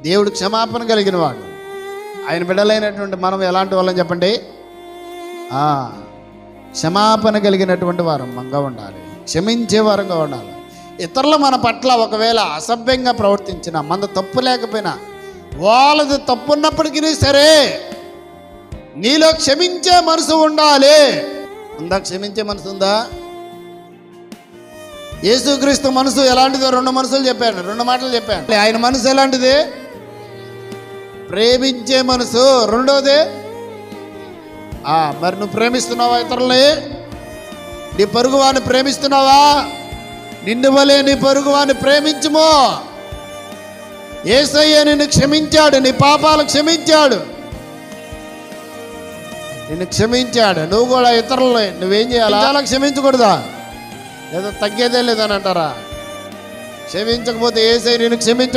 దేవుడు క్షమాపణ కలిగిన వాడు. ఆయన బిడ్డలైనటువంటి మనం ఎలాంటి వాళ్ళని చెప్పండి? క్షమాపణ కలిగినటువంటి వారంగా ఉండాలి, క్షమించే వారంగా ఉండాలి. ఇతరులు మన పట్ల ఒకవేళ అసభ్యంగా ప్రవర్తించినా, మన తప్పు లేకపోయినా, వాళ్ళది తప్పు ఉన్నప్పటికీ సరే నీలో క్షమించే మనసు ఉండాలి. ఉందా? క్షమించే మనసు ఉందా? యేసుక్రీస్తు మనసు ఎలాంటిదో 2 మనసులు చెప్పాను, 2 మాటలు చెప్పాను. ఆయన మనసు ఎలాంటిది? ప్రేమించే మనసు. రెండోది, మరి నువ్వు ప్రేమిస్తున్నావా ఇతరులని? నీ పొరుగువాన్ని ప్రేమిస్తున్నావా? నిన్ను వలే నీ పొరుగువాన్ని ప్రేమించుమో. యేసయ్య నిన్ను క్షమించాడు, నీ పాపాలు క్షమించాడు, నిన్ను క్షమించాడు. నువ్వు కూడా ఇతరులని నువ్వేం చేయాలి? చాలా క్షమించకూడదా? ఏదో తగ్గేదే లేదని అంటారా? క్షమించకపోతే యేసయ్య నిన్ను క్షమించాడు.